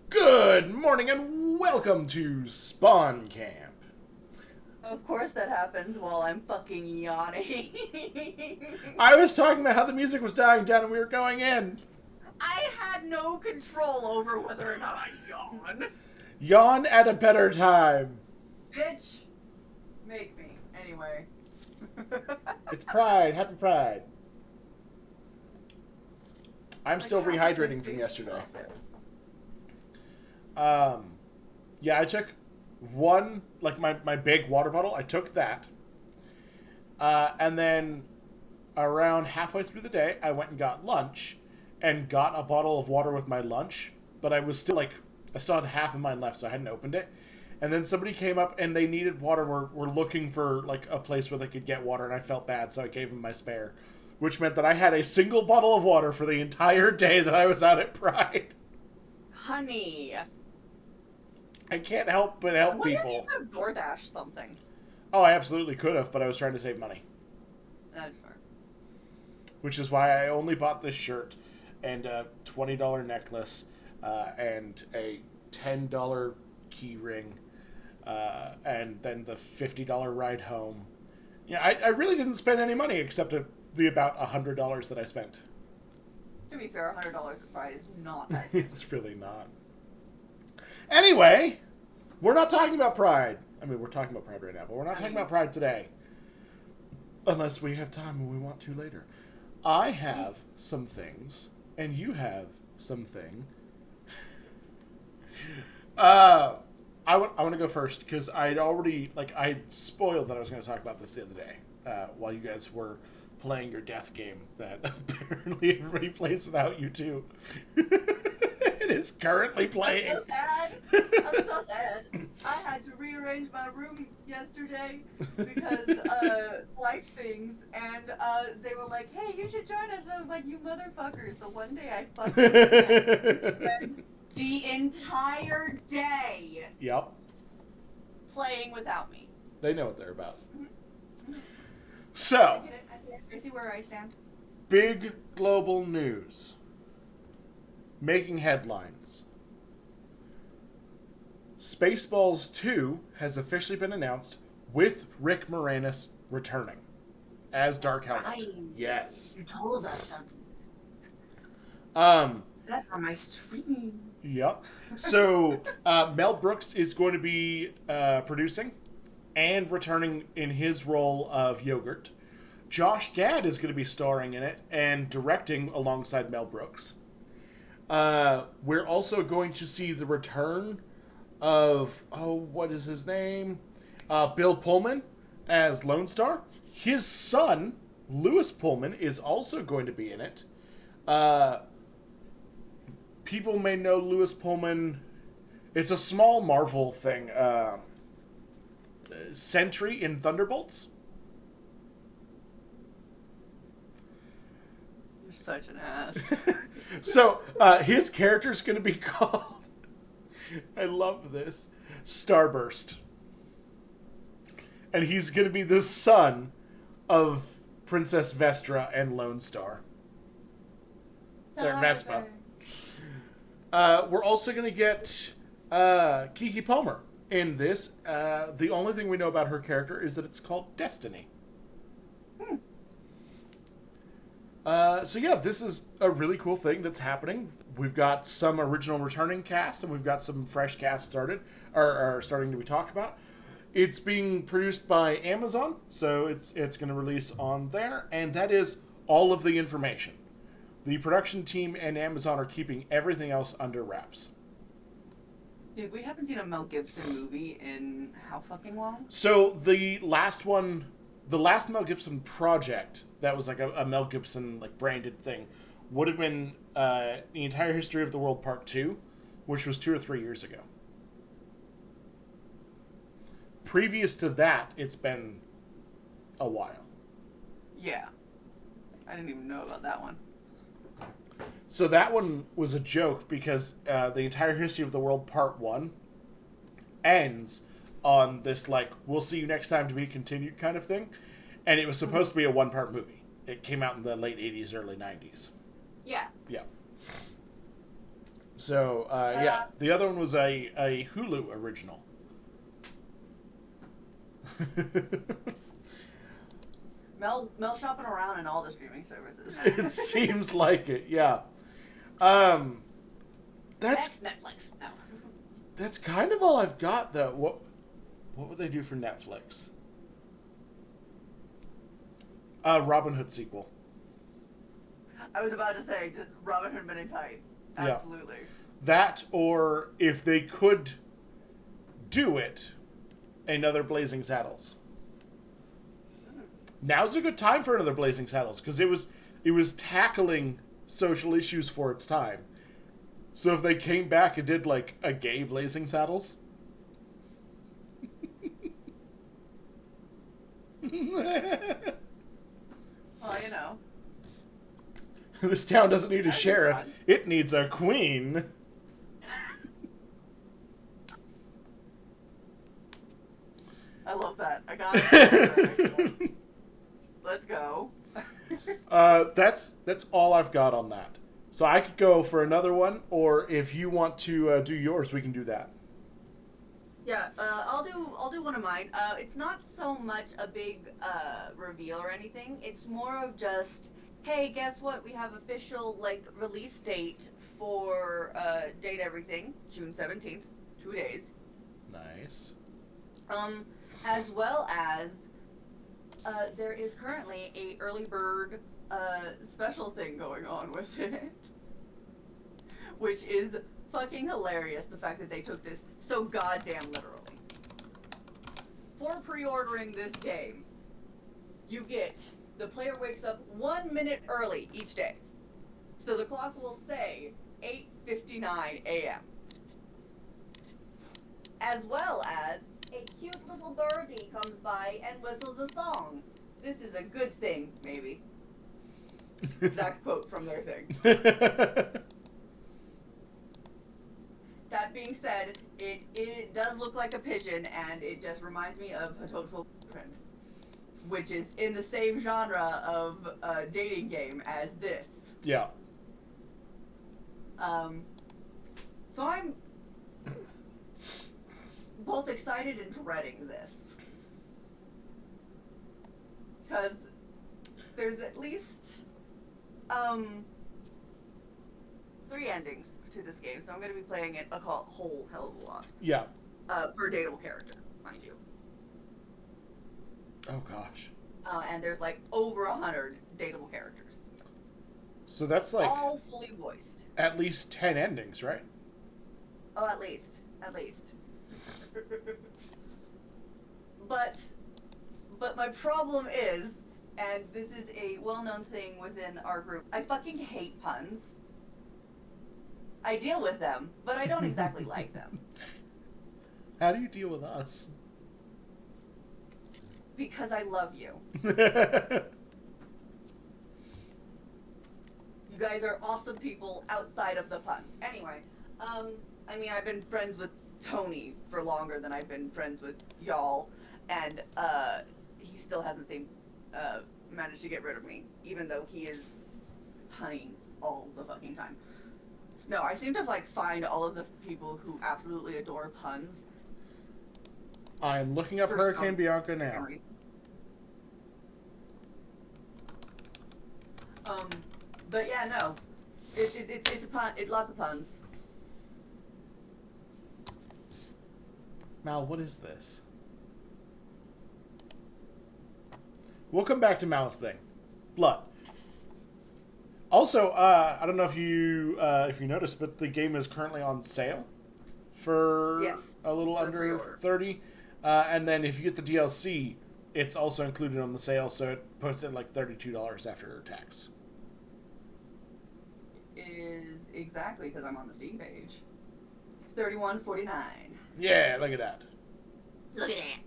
Good morning and welcome to Spawn Camp. Of course that happens while I'm fucking yawning. I was talking about how the music was dying down and we were going in. I had no control over whether or not I yawn. Yawn at a better time. Bitch, make me. Anyway. It's Pride. Happy Pride. I'm still rehydrating from yesterday. Yeah, I took one, like my big water bottle, I took that. And then around halfway through the day, I went and got lunch and got a bottle of water with my lunch. But I was still I still had half of mine left, so I hadn't opened it. And then somebody came up and they needed water. Were looking for like a place where they could get water, and I felt bad, so I gave them my spare. Which meant that I had a single bottle of water for the entire day that I was out at Pride. Honey. I can't help but help people. You could have DoorDash something. Oh, I absolutely could have, but I was trying to save money. That's fair. Which is why I only bought this shirt and a $20 necklace and a $10 key ring and then the $50 ride home. Yeah, I really didn't spend any money except the about $100 that I spent. To be fair, $100 for Pride is not that. It's really not. Anyway, we're not talking about Pride. I mean, we're talking about Pride right now, but we're not talking about Pride today. Unless we have time and we want to later. I have some things, and you have something. I want to go first, because I'd already, I spoiled that I was going to talk about this the other day, while you guys were playing your death game that apparently everybody plays without you, too. It is currently playing. I'm so sad. I'm so sad. I had to rearrange my room yesterday because life things, and they were like, "Hey, you should join us." And I was like, "You motherfuckers!" The one day I fucking spent the entire day. Yep. Playing without me. They know what they're about. So. I see where I stand. Big global news. Making headlines. Spaceballs 2 has officially been announced with Rick Moranis returning as Dark Helmet. Right. Yes. You told us something. That's on my screen. Yep. So Mel Brooks is going to be producing and returning in his role of Yogurt. Josh Gad is going to be starring in it and directing alongside Mel Brooks. We're also going to see the return of, what is his name? Bill Pullman as Lone Star. His son, Lewis Pullman, is also going to be in it. People may know Lewis Pullman. It's a small Marvel thing. Sentry in Thunderbolts. You're such an ass. So, his character's going to be called, I love this, Starburst. And he's going to be the son of Princess Vestra and Lone Star. Or Vespa. We're also going to get Kiki Palmer. In this, the only thing we know about her character is that it's called Destiny. Hmm. So yeah, this is a really cool thing that's happening. We've got some original returning cast, and we've got some fresh cast started, or starting to be talked about. It's being produced by Amazon, so it's going to release on there, and that is all of the information. The production team and Amazon are keeping everything else under wraps. Dude, we haven't seen a Mel Gibson movie in how fucking long? So the last one, the last Mel Gibson project that was like a Mel Gibson like branded thing, would have been the entire history of the world Part 2, which was 2 or 3 years ago. Previous to that, it's been a while. Yeah. I didn't even know about that one. So that one was a joke because the entire history of the world Part 1 ends on this like we'll see you next time to be continued kind of thing, and it was supposed to be a one-part movie. It came out in the late 80s, early 90s. Yeah. Yeah. So yeah, the other one was a Hulu original. Mel shopping around in all the streaming services. It seems like it, yeah. That's Netflix. No. that's kind of all I've got though. What would they do for Netflix? Robin Hood sequel. I was about to say just Robin Hood Men in Tights. Absolutely. Yeah. That, or if they could do it, another Blazing Saddles. Now's a good time for another Blazing Saddles because it was tackling social issues for its time. So if they came back and did like a gay Blazing Saddles. Well, you know. This town doesn't need a That'd be sheriff. fun. It needs a queen. I love that. I got it. Let's go. That's all I've got on that. So I could go for another one, or if you want to do yours, we can do that. Yeah, I'll do one of mine. It's not so much a big reveal or anything. It's more of just, hey, guess what? We have official like release date for Date Everything, June 17th, 2 days. Nice. As well as there is currently a early bird special thing going on with it, which is fucking hilarious. The fact that they took this so goddamn literally. For pre-ordering this game, you get the player wakes up 1 minute early each day, so the clock will say 8:59 a.m. As well as a cute little birdie comes by and whistles a song. This is a good thing, maybe. Exact quote from their thing. That being said, it does look like a pigeon, and it just reminds me of Hatoful Friend, which is in the same genre of dating game as this. Yeah. So I'm both excited and dreading this. Because there's at least 3 endings to this game, so I'm going to be playing it a whole hell of a lot. Yeah. Per dateable character, mind you. Oh gosh. And there's like over 100 dateable characters. So that's like all fully voiced. at least 10 endings, right? Oh, at least. But my problem is, and this is a well-known thing within our group, I fucking hate puns. I deal with them, but I don't exactly like them. How do you deal with us? Because I love you. You guys are awesome people outside of the puns. Anyway, I mean, I've been friends with Tony for longer than I've been friends with y'all, and he still hasn't managed to get rid of me, even though he is punning all the fucking time. No, I seem to like find all of the people who absolutely adore puns I'm looking up for Hurricane some Bianca freaking now. reason. But yeah, no, it's a pun. It lots of puns. Mal, what is this? We'll come back to Mal's thing. Blood. Also, I don't know if you noticed, but the game is currently on sale for Yes, a little for under pre-order. 30. And then if you get the DLC, it's also included on the sale, so it puts it like $32 after tax. Is exactly because I'm on the Steam page. $31.49. Yeah, look at that. Look at that.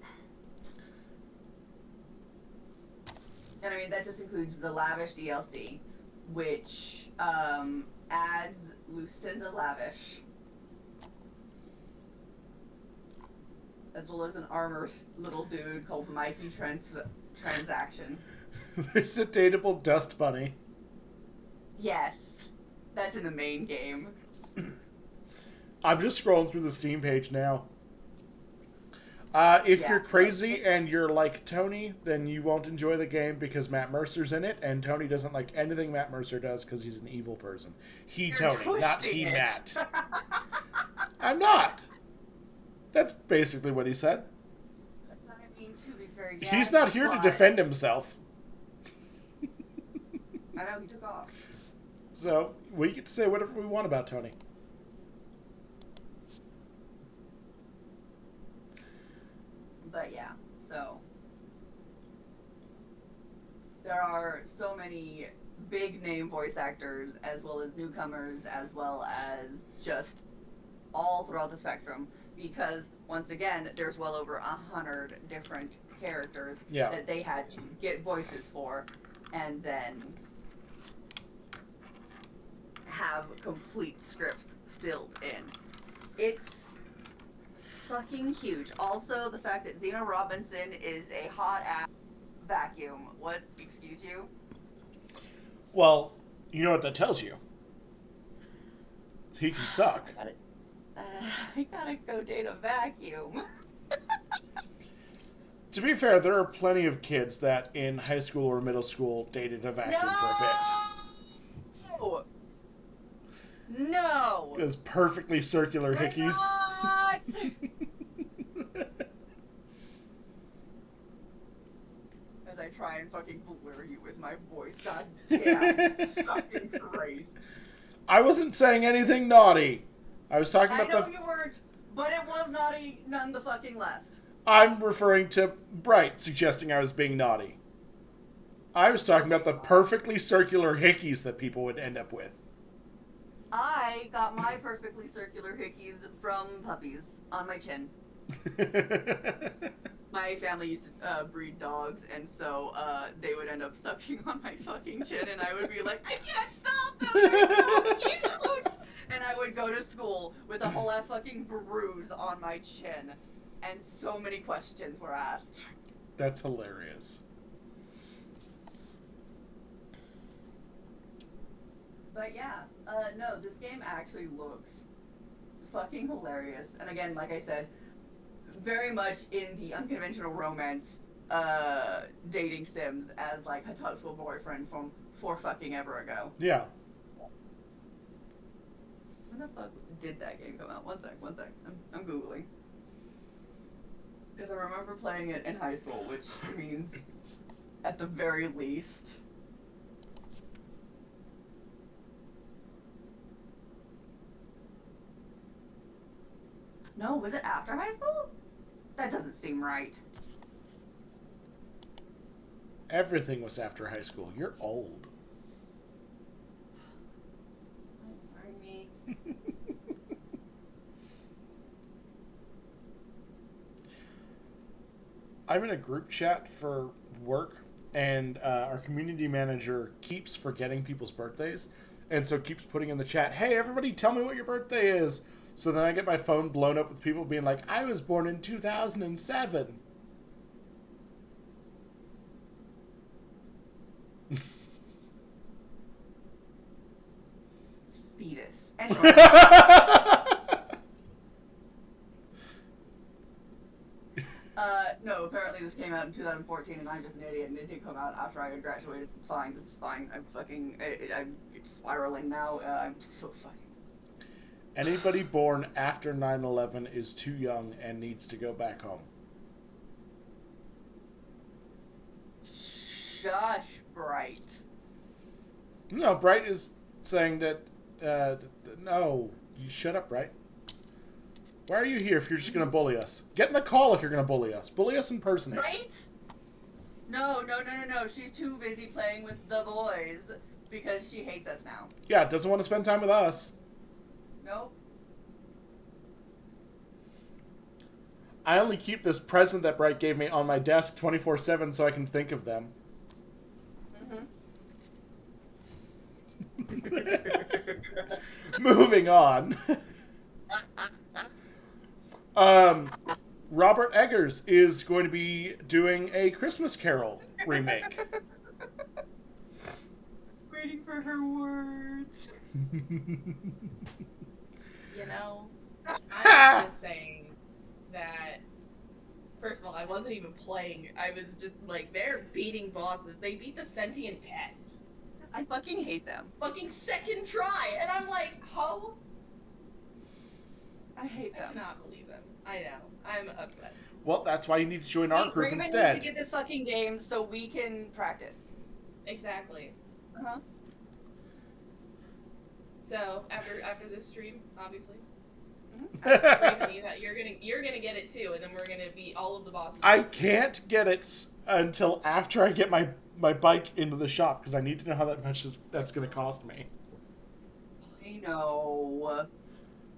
And I mean that just includes the lavish DLC, which adds Lucinda Lavish, as well as an armored little dude called Mikey Transaction. There's a dateable dust bunny. Yes, that's in the main game. I'm just scrolling through the Steam page now. If Yeah, you're crazy and you're like Tony, then you won't enjoy the game because Matt Mercer's in it, and Tony doesn't like anything Matt Mercer does because he's an evil person. He You're Tony, not twisting he it. Matt. I'm not. That's basically what he said. I mean, to be fair, He's not here to defend himself. I know, he took off. So we get to say whatever we want about Tony. But yeah, so there are so many big name voice actors as well as newcomers as well as just all throughout the spectrum, because once again there's well over 100 different characters that they had to get voices for and then have complete scripts filled in. It's fucking huge. Also, the fact that Zena Robinson is a hot ass vacuum. What? Excuse you? Well, you know what that tells you. He can suck. I gotta go date a vacuum. To be fair, there are plenty of kids that in high school or middle school dated a vacuum for a bit. No! No! Those perfectly circular hickeys. Not! As I try and fucking blur you with my voice. God damn. Fucking Christ. I wasn't saying anything naughty. I was talking I about know you weren't, but it was naughty none the fucking less. I'm referring to Bright suggesting I was being naughty. I was talking about the perfectly circular hickeys that people would end up with. I got my perfectly circular hickeys from puppies on my chin. My family used to breed dogs, and so they would end up sucking on my fucking chin, and I would be like, I can't stop them, they're so cute! And I would go to school with a whole ass fucking bruise on my chin, and so many questions were asked. That's hilarious. But yeah, no, this game actually looks fucking hilarious. And again, like I said, very much in the unconventional romance dating sims as like a thoughtful boyfriend from for fucking ever ago. Yeah. When the fuck did that game come out? One sec. I'm Googling. Because I remember playing it in high school, which means at the very least. No, was it after high school? That doesn't seem right. Everything was after high school. You're old. Don't worry me. I'm in a group chat for work, and our community manager keeps forgetting people's birthdays, and so keeps putting in the chat, hey, everybody, tell me what your birthday is. So then I get my phone blown up with people being like, I was born in 2007. Fetus Anyway. No, apparently this came out in 2014 and I'm just an idiot and it did come out after I had graduated. It's fine, this is fine. I'm spiraling now. I'm so fucking... Anybody born after 9/11 is too young and needs to go back home. Shush, Bright. No, Bright is saying that, no, you shut up, Bright. Why are you here if you're just going to bully us? Get in the call if you're going to bully us. Bully us in person. Right? No. She's too busy playing with the boys because she hates us now. Yeah, doesn't want to spend time with us. Nope. I only keep this present that Bright gave me on my desk 24/7 so I can think of them. Mm-hmm. Moving on. Robert Eggers is going to be doing a Christmas Carol remake. Waiting for her words. You know, I'm just saying that, first of all, I wasn't even playing. I was just like, they're beating bosses. They beat the sentient pest. I fucking hate them. Fucking second try. And I'm like, how? I hate them. I cannot believe them. I know. I'm upset. Well, that's why you need to join our group instead. We need to get this fucking game so we can practice. Exactly. Uh-huh. So after this stream, obviously, Mm-hmm. you're gonna get it too, and then we're gonna beat all of the bosses. I can't get it until after I get my bike into the shop because I need to know how that's going to cost me. I know.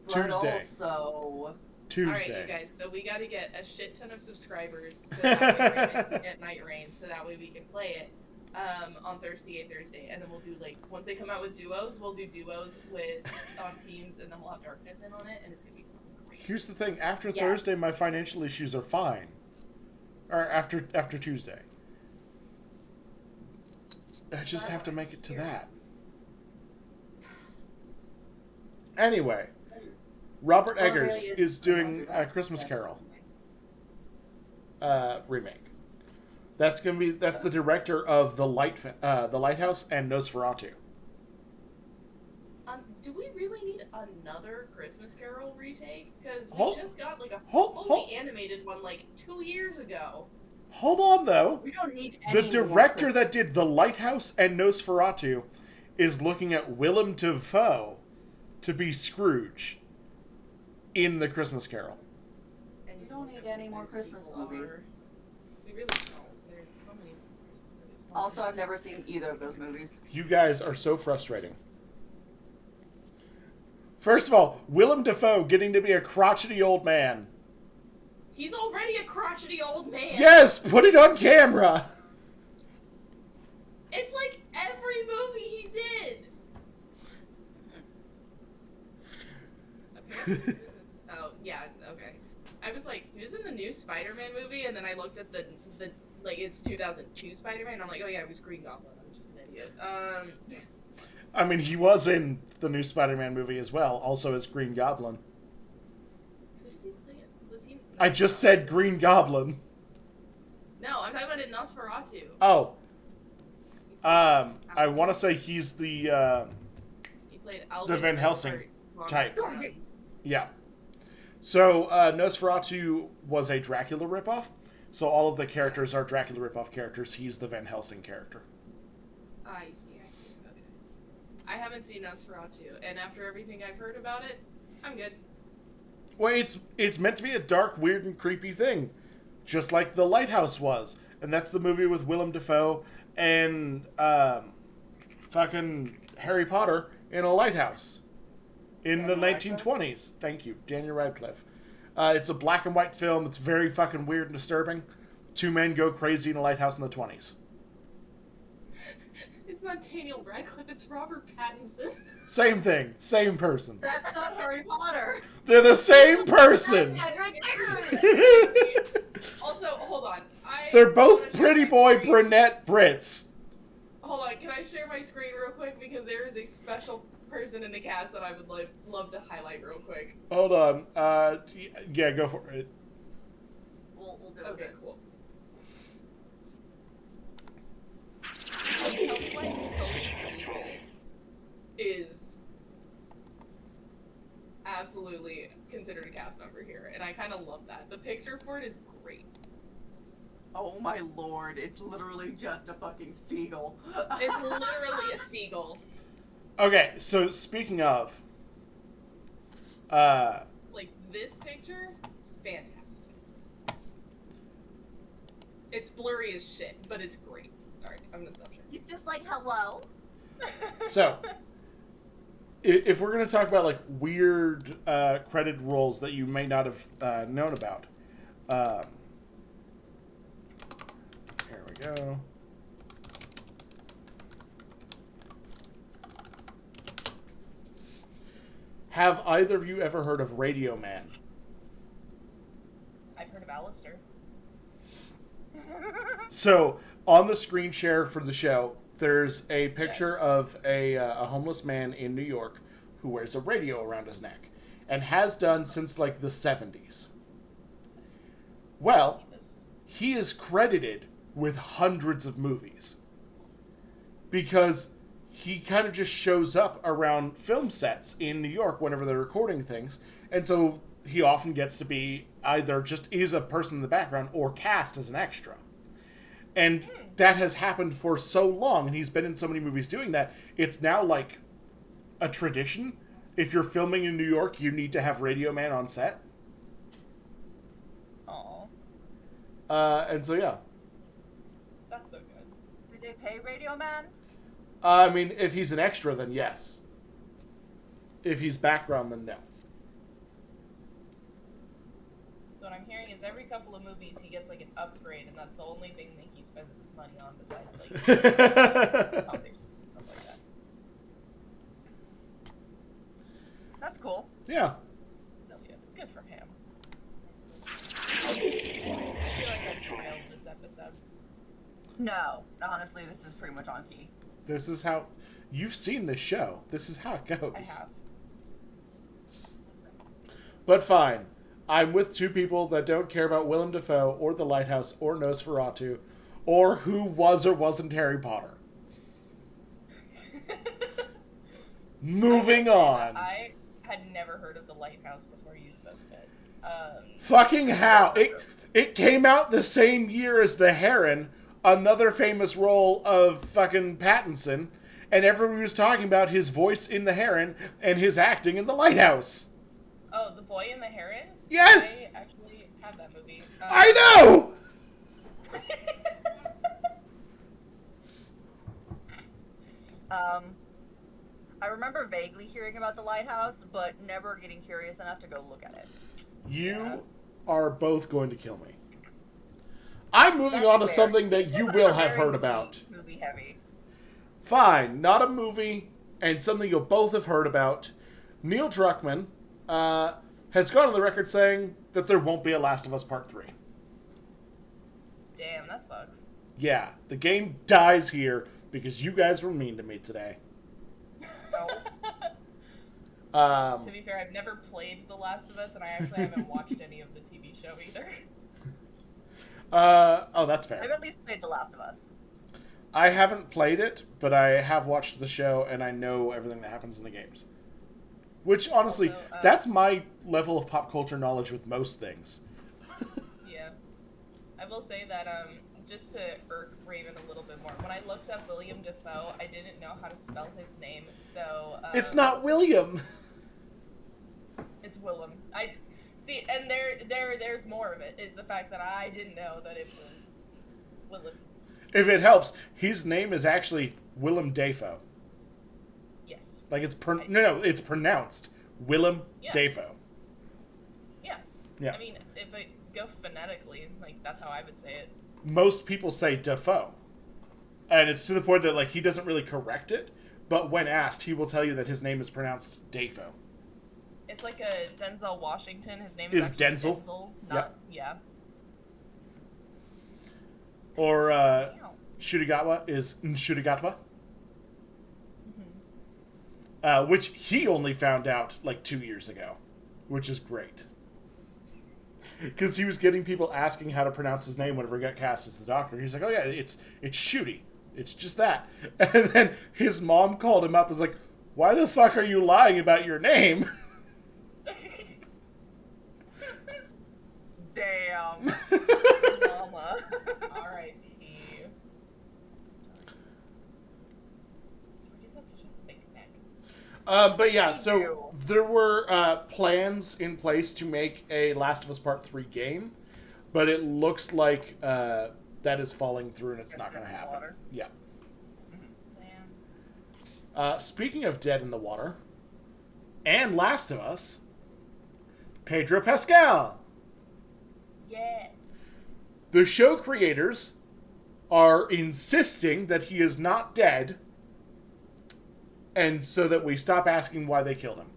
Tuesday. But also... Tuesday. All right, you guys. So we got to get a shit ton of subscribers so that way we're gonna get Night Rain, so that way we can play it on Thursday, and then we'll do once they come out with duos, we'll do duos with on teams, and then we'll have Darkness in on it, and it's gonna be great. Here's the thing: after Thursday, my financial issues are fine. Or after Tuesday, I just have to make it to that. Anyway, Robert Eggers is doing a Christmas Carol remake. That's the director of the Lighthouse and Nosferatu. Do we really need another Christmas Carol retake? Because we just got a fully animated one 2 years ago. Hold on, though. We don't need any The director that did The Lighthouse and Nosferatu is looking at Willem Dafoe to be Scrooge in the Christmas Carol. And you don't need any more Christmas movies. We really don't. There's so many Christmas movies. Also, I've never seen either of those movies. You guys are so frustrating. First of all, Willem Dafoe getting to be a crotchety old man. He's already a crotchety old man. Yes, put it on camera. It's like every movie he's in. Oh, yeah, okay. I was like, he was in the new Spider-Man movie, and then I looked at the it's 2002 Spider-Man, and I'm like, oh yeah, it was Green Goblin. I'm just an idiot. I mean, he was in the new Spider-Man movie as well, also as Green Goblin. Who did he play? Was he? I just said Green Goblin. No, I'm talking about in Nosferatu. Oh. I want to say he's the He played Alvin Van Helsing type. Nice. Yeah. So, Nosferatu was a Dracula ripoff, so all of the characters are Dracula ripoff characters. He's the Van Helsing character. I see. Okay. I haven't seen Nosferatu, and after everything I've heard about it, I'm good. Well, it's meant to be a dark, weird, and creepy thing, just like The Lighthouse was. And that's the movie with Willem Dafoe and fucking Harry Potter in a lighthouse in the 1920s. Thank you, Daniel Radcliffe. It's a black and white film. It's very fucking weird and disturbing. Two men go crazy in a lighthouse in the 20s. It's not Daniel Radcliffe, it's Robert Pattinson. Same thing. Same person. That's not Harry Potter. They're the same person. Also, hold on. They're both pretty boy brunette Brits. Hold on, can I share my screen real quick? Because there is a special person in the cast that I would love to highlight real quick. Hold on. Yeah, go for it. We'll do Okay, it. cool. Pennywise Sully Siegel is absolutely considered a cast member here, and I kind of love that. The picture for it is great. Oh my lord, it's literally just a fucking seagull. It's literally a seagull. Okay, so speaking of, Like, this picture, fantastic. It's blurry as shit, but it's great. Alright, I'm gonna stop sharing. He's just like, hello. so if we're gonna talk about like weird credited roles that you may not have known about, here we go. Have either of you ever heard of Radio Man? I've heard of Alistair. So, on the screen share for the show, there's a picture of a homeless man in New York who wears a radio around his neck and has done since like the 70s. Well, he is credited with hundreds of movies because he kind of just shows up around film sets in New York whenever they're recording things, and so he often gets to be either just is a person in the background or cast as an extra. And that has happened for so long, and he's been in so many movies doing that, it's now like a tradition. If you're filming in New York, you need to have Radio Man on set. Aww. And so, yeah. That's so good. Did they pay Radio Man? I mean, if he's an extra, then yes. If he's background, then no. So what I'm hearing is every couple of movies he gets like an upgrade, and that's the only thing that he spends his money on besides like foundation and stuff like that. That's cool. Yeah. So, yeah, good for him. I feel like I trailed this episode. No, honestly, this is pretty much on key. This is how... You've seen this show. This is how it goes. I have. But fine. I'm with two people that don't care about Willem Dafoe or The Lighthouse or Nosferatu or who was or wasn't Harry Potter. Moving on. I had never heard of The Lighthouse before you spoke of it. Fucking how? It came out the same year as The Heron, another famous role of fucking Pattinson, and everyone was talking about his voice in The Heron and his acting in The Lighthouse. Oh, The Boy and the Heron? Yes! I actually have that movie. I know! I remember vaguely hearing about the lighthouse, but never getting curious enough to go look at it. You are both going to kill me. I'm moving That's on to fair. something that you It's will a have very heard about. Movie heavy. Fine, not a movie, and something you'll both have heard about. Neil Druckmann has gone on the record saying that there won't be a Last of Us Part 3. Damn, that sucks. Yeah, the game dies here because you guys were mean to me today. To be fair, I've never played The Last of Us, and I actually haven't watched any of the TV show either. Oh, that's fair. I've at least played The Last of Us. I haven't played it, but I have watched the show, and I know everything that happens in the games. Which, honestly, Also, that's my level of pop culture knowledge with most things. Yeah. I will say that, just to irk Raven a little bit more, when I looked up William Dafoe, I didn't know how to spell his name, so... It's not William! It's Willem. I... See, and there's more of it, is the fact that I didn't know that it was Willem. If it helps, his name is actually Willem Dafoe. Yes. Like, it's it's pronounced Willem Yeah. Dafoe. Yeah. Yeah. I mean, if I go phonetically, like, that's how I would say it. Most people say Dafoe. And it's to the point that, like, he doesn't really correct it, but when asked, he will tell you that his name is pronounced Dafoe. It's like a Denzel Washington. His name is actually Denzel? Denzel. Not, yeah. Or, Meow. Shurigatwa is Nshurigatwa. which he only found out like 2 years ago, which is great. Because he was getting people asking how to pronounce his name whenever he got cast as the Doctor. He's like, oh yeah, it's Shooty. It's just that. And then his mom called him up and was like, why the fuck are you lying about your name? Damn. Mama. R.I.P. Georgie's got such a thick neck. But yeah, Me so too. there were plans in place to make a Last of Us Part 3 game, but it looks like that is falling through and it's not going to happen. Water. Yeah. Man. Speaking of Dead in the Water and Last of Us, Pedro Pascal. Yes. The show creators are insisting that he is not dead, and so that we stop asking why they killed him.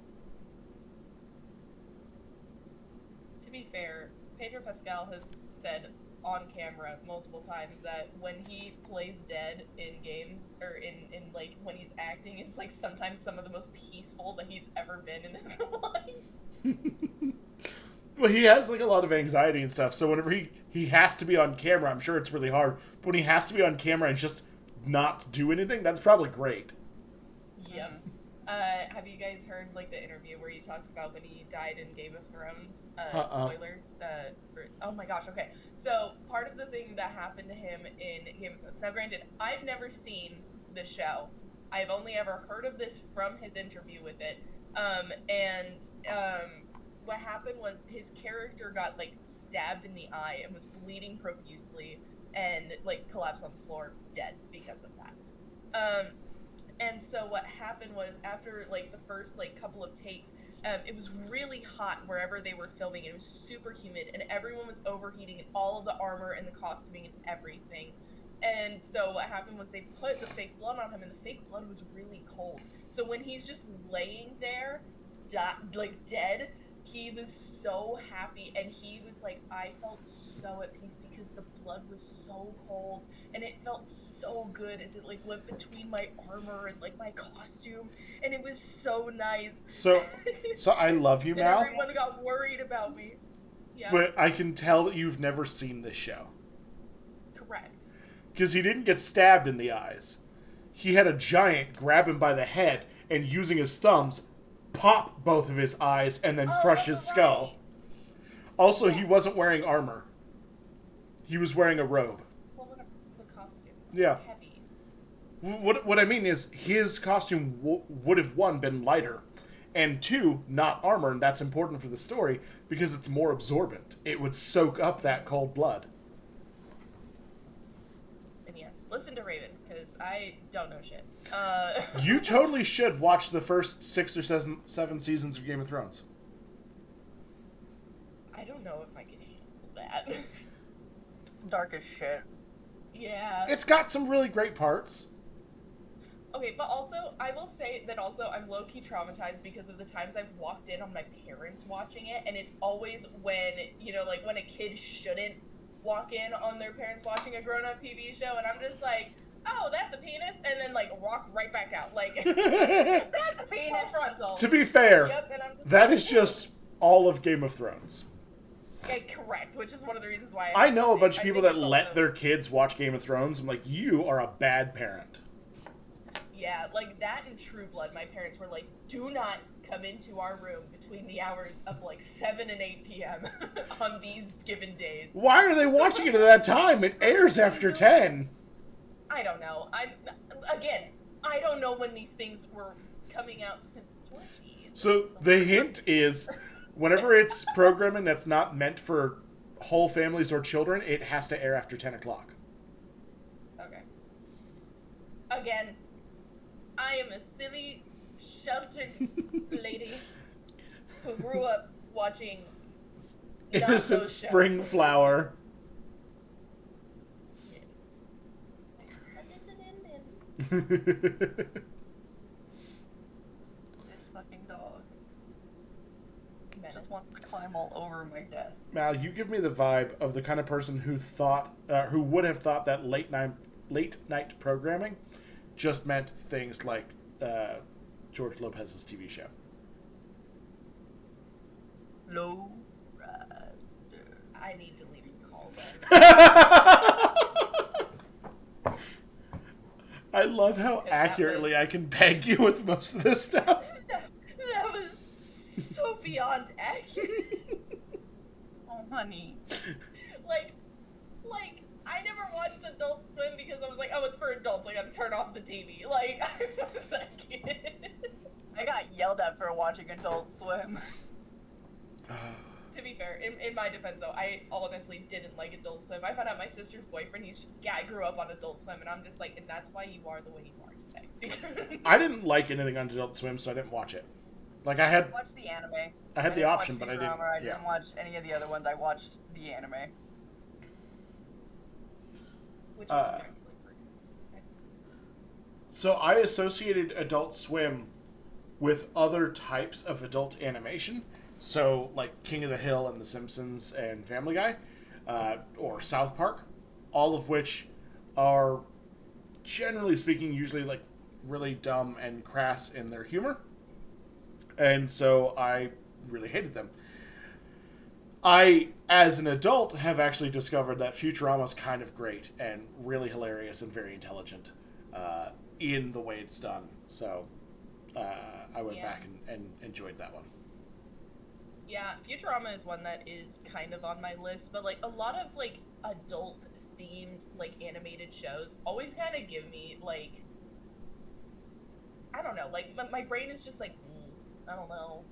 To be fair, Pedro Pascal has said on camera multiple times that when he plays dead in games, or in like when he's acting, is like sometimes some of the most peaceful that he's ever been in his life. Well, he has like a lot of anxiety and stuff, so whenever he has to be on camera, I'm sure it's really hard. But when he has to be on camera and just not do anything, that's probably great. Yep. Have you guys heard like the interview where he talks about when he died in Game of Thrones? Spoilers. Oh my gosh. Okay. So part of the thing that happened to him in Game of Thrones. Now, granted, I've never seen the show. I've only ever heard of this from his interview with it. What happened was his character got like stabbed in the eye and was bleeding profusely and like collapsed on the floor, dead because of that. And so what happened was after like the first like couple of takes, it was really hot wherever they were filming. And it was super humid, and everyone was overheating, and all of the armor and the costuming and everything. And so what happened was they put the fake blood on him, and the fake blood was really cold. So when he's just laying there, like dead, he was so happy, and he was like, I felt so at peace because the blood was so cold, and it felt so good as it like went between my armor and like my costume, and it was so nice. So I love you, And Mal, everyone got worried about me. Yeah, but I can tell that you've never seen this show. correct. Because he didn't get stabbed in the eyes. He had a giant grab him by the head and using his thumbs pop both of his eyes and then crush his that's skull. right. Also, he wasn't wearing armor. He was wearing a robe. Well, the costume was Yeah. heavy. What I mean is, his costume would have, one, been lighter, and two, not armor, and that's important for the story because it's more absorbent. It would soak up that cold blood. And yes, listen to Raven, because I don't know shit. You totally should watch the first 6 or 7 seasons of Game of Thrones. I don't know if I could handle that. It's dark as shit. Yeah. It's got some really great parts. Okay, but also, I will say that also I'm low-key traumatized because of the times I've walked in on my parents watching it, and it's always when, you know, like when a kid shouldn't walk in on their parents watching a grown-up TV show, and I'm just like, oh, that's a penis, and then like walk right back out. Like, that's a penis. Full frontal. To be fair, Yep, and I'm just that like, is just all of Game of Thrones. yeah, correct, which is one of the reasons why I know a bunch of I people think that it's let also- their kids watch Game of Thrones. I'm like, you are a bad parent. Yeah, like that in True Blood, my parents were like, do not come into our room between the hours of like 7 and 8 p.m. on these given days. Why are they watching it at that time? It airs after 10. I don't know. I don't know when these things were coming out. Georgie. So the hint is, whenever it's programming that's not meant for whole families or children, it has to air after 10 o'clock. Okay. Again, I am a silly, sheltered lady who grew up watching not Innocent those shows. spring flower. This fucking dog Menace. just wants to climb all over my desk. Mal, you give me the vibe of the kind of person who who would have thought that late night programming just meant things like George Lopez's TV show. Low. I need to leave the call then. I love how accurately I can beg you with most of this stuff. That was so beyond accurate. Oh, honey. Like, I never watched Adult Swim because I was like, oh, it's for adults. I gotta turn off the TV. Like, I was that kid. I got yelled at for watching Adult Swim. To be fair, in my defense though, I honestly didn't like Adult Swim. I found out my sister's boyfriend, he's just, I grew up on Adult Swim, and I'm just like, and that's why you are the way you are today. I didn't like anything on Adult Swim, so I didn't watch it. Like, I watched the anime. I had the option, but I didn't. I didn't watch any of the other ones. I watched the anime. Which is so I associated Adult Swim with other types of adult animation. So, like King of the Hill and The Simpsons and Family Guy, or South Park, all of which are, generally speaking, usually like really dumb and crass in their humor. And so I really hated them. I, as an adult, have actually discovered that Futurama's kind of great and really hilarious and very intelligent in the way it's done. So I went back and enjoyed that one. Yeah, Futurama is one that is kind of on my list, but like a lot of like adult themed like animated shows always kind of give me like, I don't know, like my brain is just like, I don't know.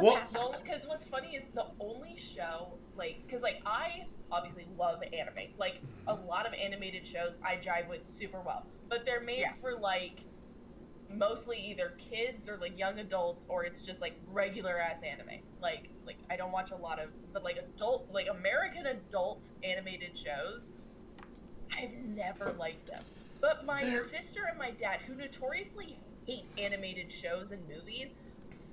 Well, because what's funny is the only show, like, because like I obviously love anime, like a lot of animated shows I jive with super well, but they're made for like mostly either kids or like young adults, or it's just like regular ass anime. Like I don't watch a lot of, but like adult, like American adult animated shows, I've never liked them. But my sister and my dad, who notoriously hate animated shows and movies,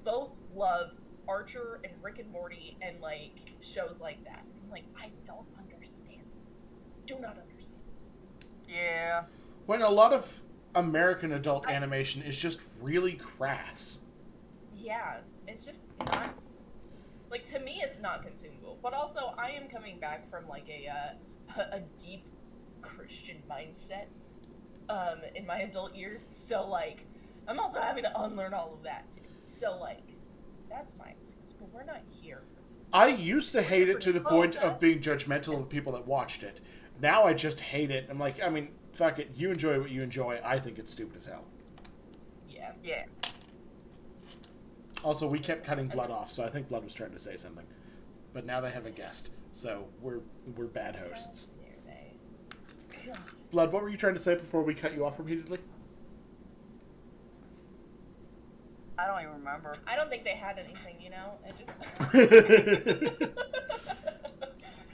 both love Archer and Rick and Morty and like shows like that. I'm like, I don't understand. Do not understand. Yeah. When a lot of American adult animation is just really crass. Yeah, it's just not, like, to me it's not consumable. But also, I am coming back from like a deep Christian mindset in my adult years, so like I'm also having to unlearn all of that too. So like that's my excuse, but we're not here. I used to hate it to the point of being judgmental of people that watched it. Now I just hate it. I'm like, I mean, fuck it. You enjoy what you enjoy. I think it's stupid as hell. Yeah. Yeah. Also, we kept cutting Blood off, so I think Blood was trying to say something. But now they have a guest, so we're bad hosts. Blood, what were you trying to say before we cut you off repeatedly? I don't even remember. I don't think they had anything, you know? It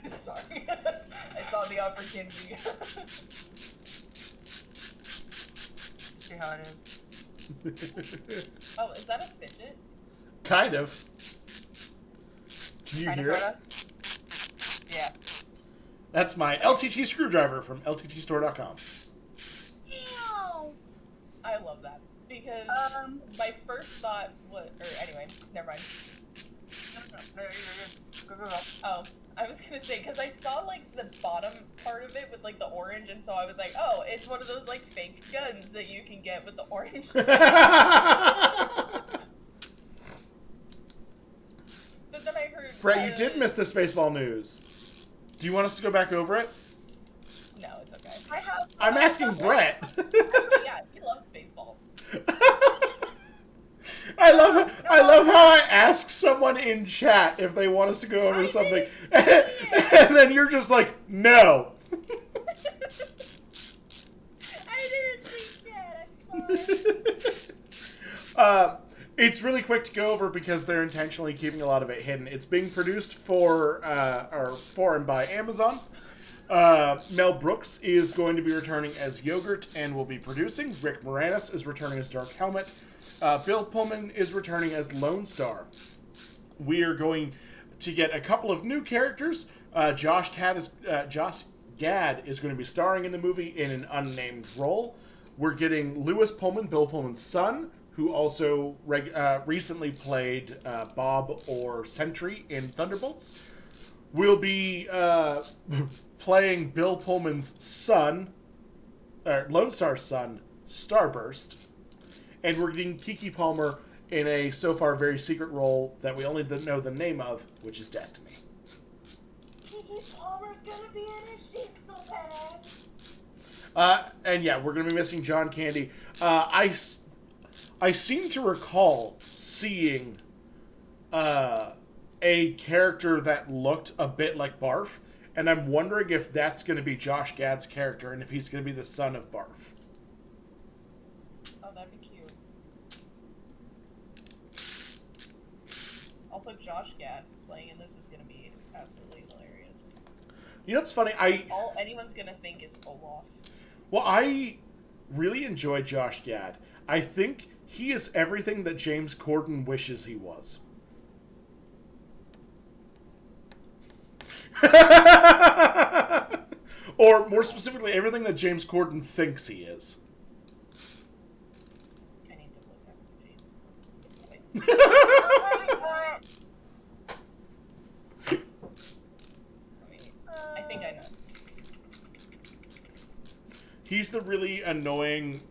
just... Sorry. I saw the opportunity. See how it is. Oh, is that a fidget? Kind of. Can you Kinda, hear sorta? it? Yeah. That's my LTT screwdriver from LTTstore.com. I love that. Because my first thought was... Or anyway, never mind. Oh, I was gonna say, because I saw, like, the bottom part of it with, like, the orange, and so I was like, oh, it's one of those, like, fake guns that you can get with the orange. But then I heard... Brett, you did miss this baseball news. Do you want us to go back over it? No, it's okay. I'm asking Brett. Yeah, he loves baseballs. I love how I ask someone in chat if they want us to go over something, and then you're just like, no. I didn't see chat. I'm sorry. It's really quick to go over because they're intentionally keeping a lot of it hidden. It's being produced for and by Amazon. Mel Brooks is going to be returning as Yogurt and will be producing. Rick Moranis is returning as Dark Helmet. Bill Pullman is returning as Lone Star. We are going to get a couple of new characters. Josh Gad is going to be starring in the movie in an unnamed role. we're getting Lewis Pullman, Bill Pullman's son, who also recently played Bob or Sentry in Thunderbolts. We'll be playing Bill Pullman's son, or Lone Star's son, Starburst. And we're getting Kiki Palmer in a so far very secret role that we only know the name of, which is Destiny. Kiki Palmer's gonna be in it. She's so badass. And yeah, we're gonna be missing John Candy. I seem to recall seeing a character that looked a bit like Barf, and I'm wondering if that's going to be Josh Gad's character and if he's going to be the son of Barf. Oh, that'd be cute. Also, Josh Gad playing in this is gonna be absolutely hilarious. You know what's funny? All anyone's gonna think is Olaf. Well, I really enjoy Josh Gad. I think he is everything that James Corden wishes he was. Or more specifically, everything that James Corden thinks he is. I need to look up James. I think I know. He's the really annoying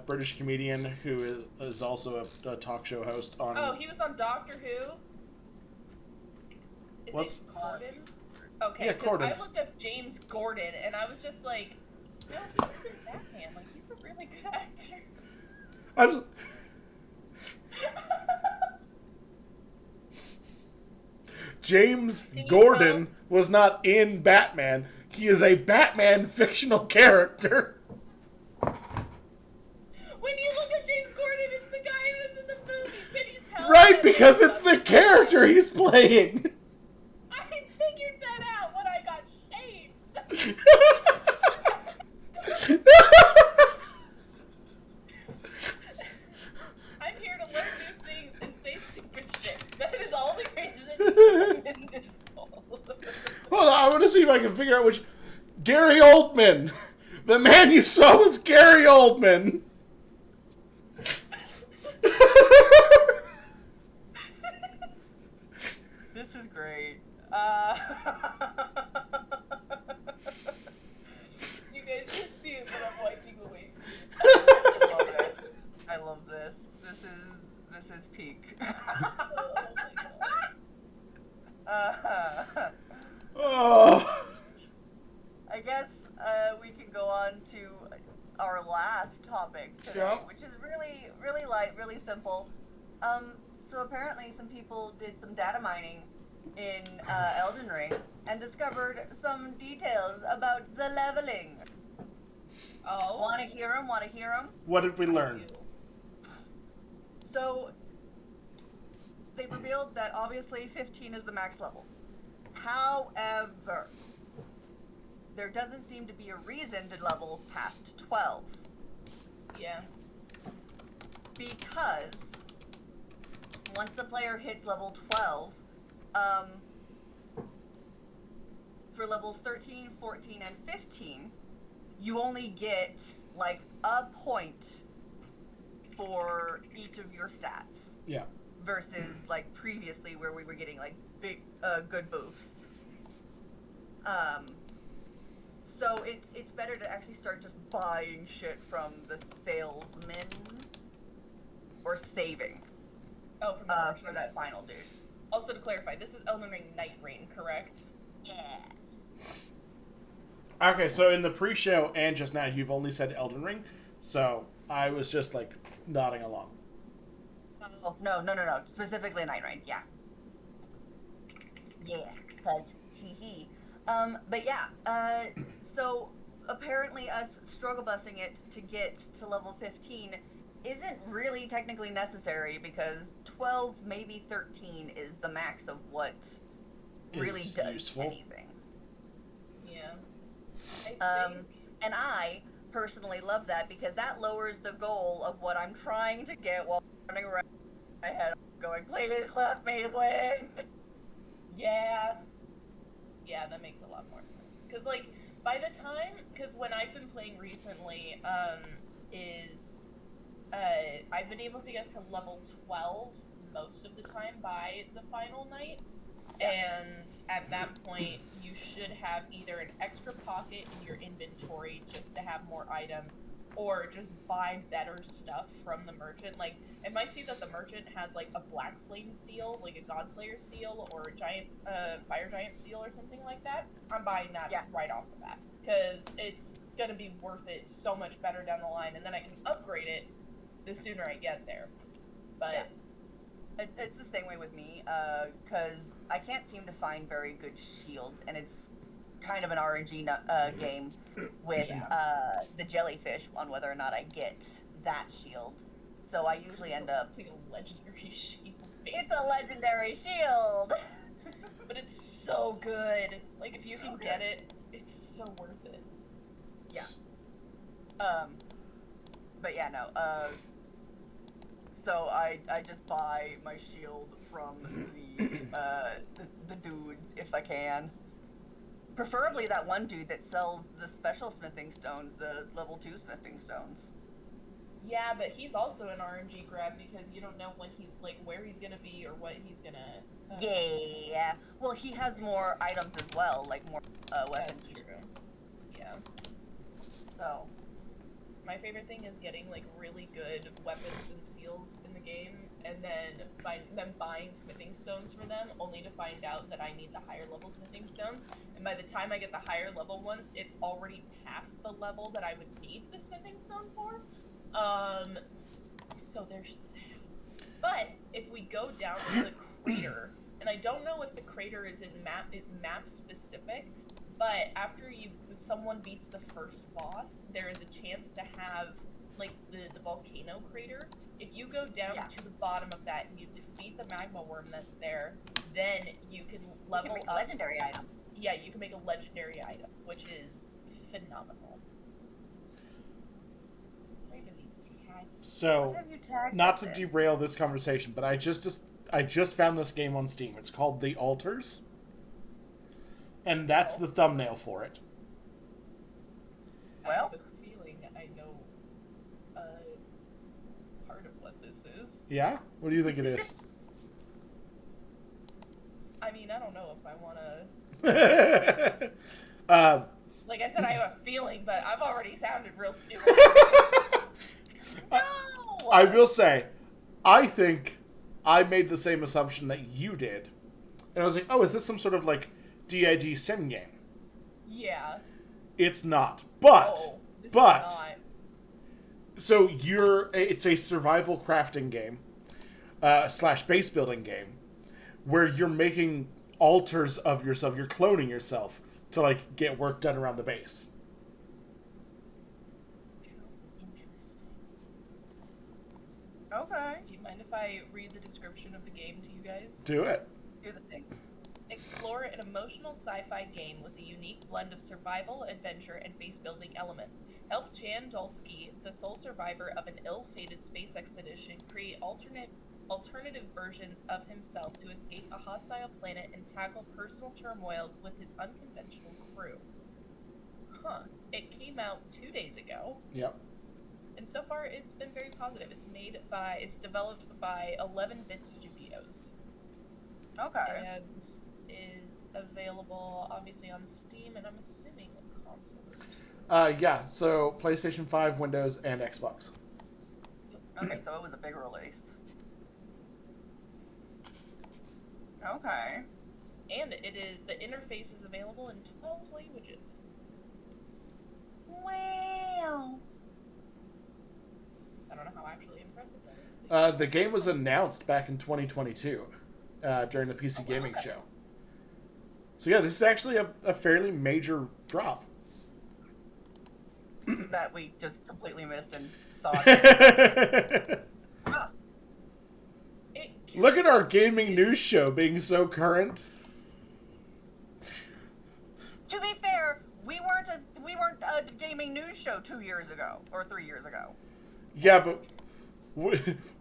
British comedian who is also a talk show host on... Oh, he was on Doctor Who? Is it Corden? Okay, Yeah, because Corden. I looked up James Gordon, and I was just like, no, he was in Batman. Like, he's a really good actor. James Can you Gordon was not in Batman. He is a Batman fictional character. When you look at James Gordon, it's the guy who was in the movie. Can you tell? Right, because it's the character he's playing. I figured that out when I got shaved. I'm here to learn new things and say stupid shit. That is all the reason I'm in this call. Hold on, I want to see if I can figure out which... Gary Oldman! The man you saw was Gary Oldman! This is great. You guys can see it, but I'm wiping away tears. I love it. I love this. This is peak. Oh my god. Oh. I guess we can go on to our last topic today, Yeah. which is really, really light, really simple. So apparently some people did some data mining in Elden Ring and discovered some details about the leveling. Oh. Want to hear them? Want to hear them? What did we learn? So they revealed that obviously 15 is the max level. However, there doesn't seem to be a reason to level past 12. Yeah. Because once the player hits level 12, for levels 13, 14, and 15, you only get like a point for each of your stats. Yeah. Versus like previously where we were getting like big good boosts. So it's better to actually start just buying shit from the salesman or saving Oh, from the for that final dude. Also, to clarify, this is Elden Ring Night Rain, correct? Yes. Okay, so in the pre-show and just now, you've only said Elden Ring, so I was just like nodding along. Oh, no. Specifically Night Rain, yeah. Yeah, cause hee. But yeah, so apparently us struggle busing it to get to level 15 isn't really technically necessary because 12, maybe 13 is the max of what really Is does useful. anything. Yeah. I think... And I personally love that because that lowers the goal of what I'm trying to get while running around my head going, please let me win. Yeah. Yeah, that makes a lot more sense. Because, like, by the time... Because when I've been playing recently, is I've been able to get to level 12 most of the time by the final night. And at that point, you should have either an extra pocket in your inventory just to have more items, or just buy better stuff from the merchant. Like, it might see that the merchant has, like, a Black Flame seal, like a Godslayer seal, or a giant, Fire Giant seal or something like that. I'm buying that right off the bat, because it's gonna be worth it so much better down the line, and then I can upgrade it the sooner I get there. But... It's the same way with me, because I can't seem to find very good shields, and it's kind of an RNG game with the jellyfish on whether or not I get that shield. So I usually end up... Like a legendary shield. It's a legendary shield! But it's so good. Like, if you can get it, it's so worth it. Yeah. But yeah, no, so I just buy my shield from the dudes if I can. Preferably that one dude that sells the special smithing stones, the level 2 smithing stones. Yeah, but he's also an RNG grab because you don't know when he's, like, where he's gonna be or what he's gonna... Yeah. Well, he has more items as well, like more weapons. That's true. Yeah. So... My favorite thing is getting, like, really good weapons and seals in the game, and then buying smithing stones for them, only to find out that I need the higher level smithing stones. And by the time I get the higher level ones, it's already past the level that I would need the smithing stone for. So there's that. But if we go down to the crater, and I don't know if the crater is map specific, but after someone beats the first boss, there is a chance to have, like, the volcano crater. If you go down to the bottom of that and you defeat the magma worm that's there, then you can level up. You can make a legendary item. Yeah, you can make a legendary item, which is phenomenal. So, not to derail this conversation, but I just found this game on Steam. It's called The Altars. And that's the thumbnail for it. Well, I have a feeling I know part of what this is. Yeah? What do you think it is? I mean, I don't know if I want to... like I said, I have a feeling, but I've already sounded real stupid. No! I will say, I think I made the same assumption that you did. And I was like, oh, is this some sort of, like, DID sim game? Yeah. It's not. But, this is not. So it's a survival crafting game, / base building game, where you're making altars of yourself. You're cloning yourself to, like, get work done around the base. Interesting. Okay. Do you mind if I read the description of the game to you guys? Do it. Do the thing. Explore an emotional sci-fi game with a unique blend of survival, adventure, and base-building elements. Help Jan Dolsky, the sole survivor of an ill-fated space expedition, create alternative versions of himself to escape a hostile planet and tackle personal turmoils with his unconventional crew. Huh. It came out 2 days ago. Yep. And so far, it's been very positive. It's developed by 11-Bit Studios. Okay. And is available, obviously, on Steam, and I'm assuming a console. Yeah, so PlayStation 5, Windows, and Xbox. Okay, so it was a big release. Okay. And the interface is available in 12 languages. Wow. I don't know how actually impressive that is. The game was announced back in 2022 during the PC Gaming Show. So yeah, this is actually a fairly major drop. That we just completely missed and saw. Look at our gaming news show being so current. To be fair, we weren't a gaming news show 2 years ago or 3 years ago. Yeah, but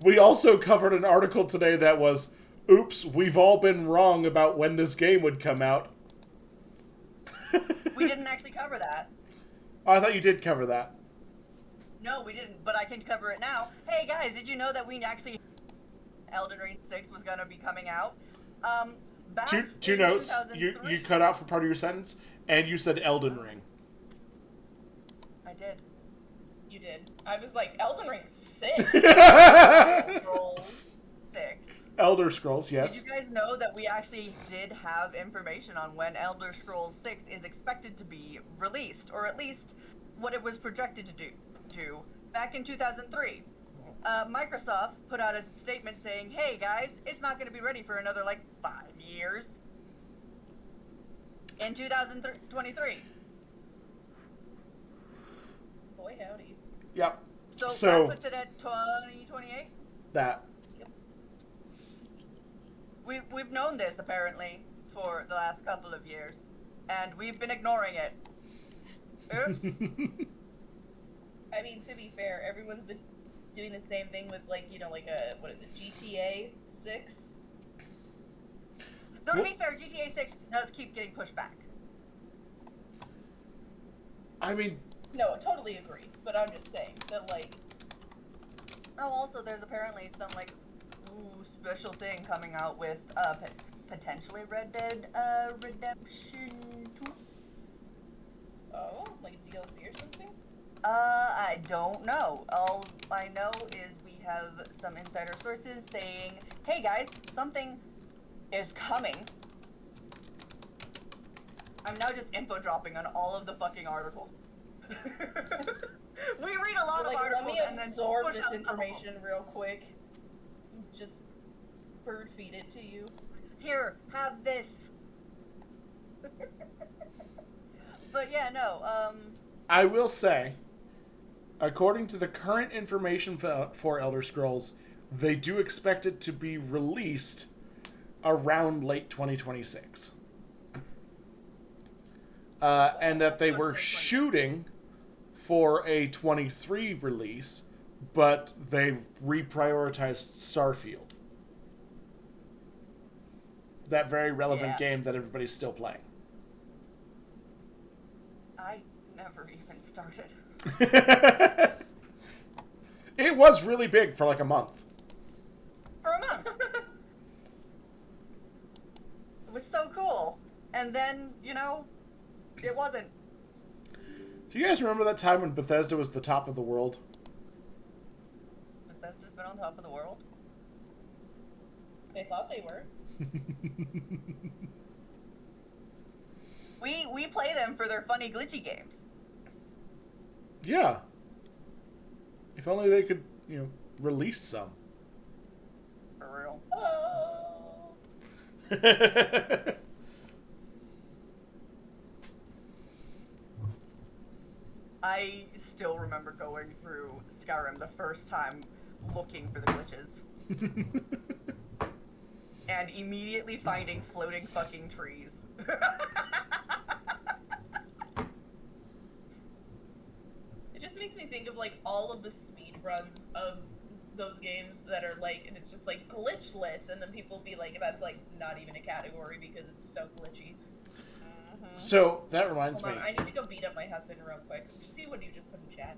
we also covered an article today that was, oops, we've all been wrong about when this game would come out. We didn't actually cover that. Oh, I thought you did cover that. No, we didn't, but I can cover it now. Hey guys, did you know that we actually Elden Ring 6 was gonna be coming out? Back Two in notes. 2003. You cut out for part of your sentence, and you said Elden Ring. I did. You did. I was like, Elden Ring 6? Scrolls 6. Elder Scrolls, yes. Did you guys know that we actually did have information on when Elder Scrolls 6 is expected to be released, or at least what it was projected to do back in 2003? Microsoft put out a statement saying, hey guys, it's not going to be ready for another, 5 years. In 2023. Boy, howdy. Yep. So So- that puts it at 2028? That. We've known this, apparently, for the last couple of years. And we've been ignoring it. Oops. I mean, to be fair, everyone's been doing the same thing with, what is it, GTA 6? Though to be fair, GTA 6 does keep getting pushed back. I mean, No, I totally agree, but I'm just saying that, Oh, also, there's apparently some, special thing coming out with, potentially Red Dead, Redemption 2? oh, like a DLC or something? I don't know. All I know is we have some insider sources saying, hey guys, something is coming. I'm now just info dropping on all of the fucking articles. We read a lot of articles let me and then absorb push this out some of them. information real quick. Just bird feed it to you. Here, have this. But yeah, no, I will say, according to the current information for Elder Scrolls, they do expect it to be released around late 2026. And that they were shooting for a 23 release, but they reprioritized Starfield. That very relevant game that everybody's still playing. I never even started. It was really big for like a month. For a month. It was so cool. And then, it wasn't. Do you guys remember that time when Bethesda was the top of the world? Bethesda's been on top of the world. They thought they were. We play them for their funny glitchy games. Yeah. If only they could, release some. For real. Oh. I still remember going through Skyrim the first time looking for the glitches. And immediately finding floating fucking trees. It just makes me think of all of the speed runs of those games that are and it's just glitchless, and then people be like, that's not even a category because it's so glitchy. So, that reminds Hold me. on, I need to go beat up my husband real quick. See what you just put in chat.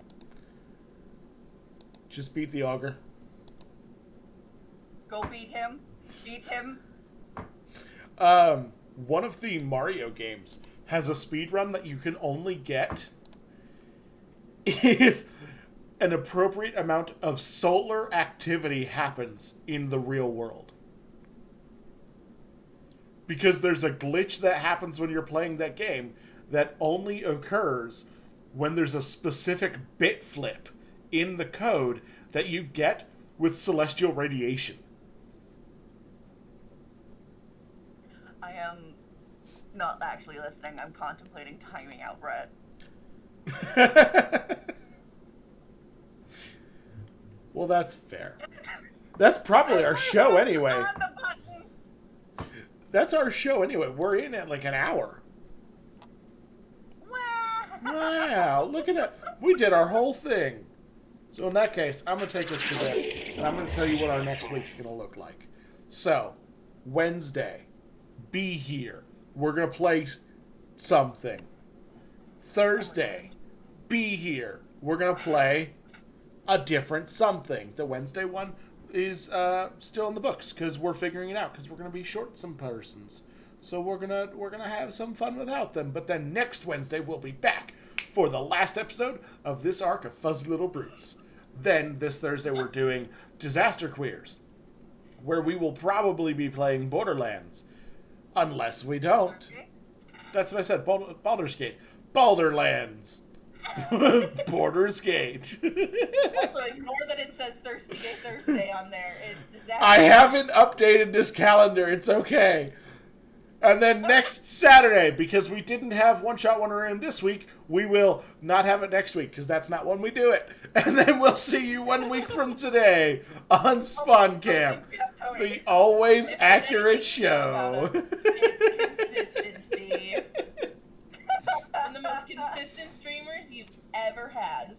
Just beat the Augur. Go beat him. Beat him. One of the Mario games has a speed run that you can only get if an appropriate amount of solar activity happens in the real world. Because there's a glitch that happens when you're playing that game that only occurs when there's a specific bit flip in the code that you get with celestial radiation. I am not actually listening. I'm contemplating timing out Brett. Well, that's fair. That's probably our show anyway. On the button. That's our show anyway. We're in at an hour. Wow, look at that. We did our whole thing. So in that case, I'm going to take us to this, and I'm going to tell you what our next week's going to look like. So, Wednesday, be here. We're going to play something. Thursday, be here. We're going to play a different something. The Wednesday one is still in the books because we're figuring it out because we're gonna be short some persons. So we're gonna have some fun without them. But then next Wednesday we'll be back for the last episode of this arc of Fuzzy Little Brutes. Then this Thursday we're doing Disaster Queers, where we will probably be playing Borderlands, unless we don't. Okay. That's what I said. Baldur's Gate. Balderlands. Borders Gate. Also, ignore that it says Thirsty Gay Thursday on there. It's disaster. I haven't updated this calendar. It's okay. And then next Saturday, because we didn't have One Shot Wonder in this week, we will not have it next week, because that's not when we do it. And then we'll see you 1 week from today on Spawn Camp, the always accurate show. It's consistency. And the most consistent streamers you've ever had.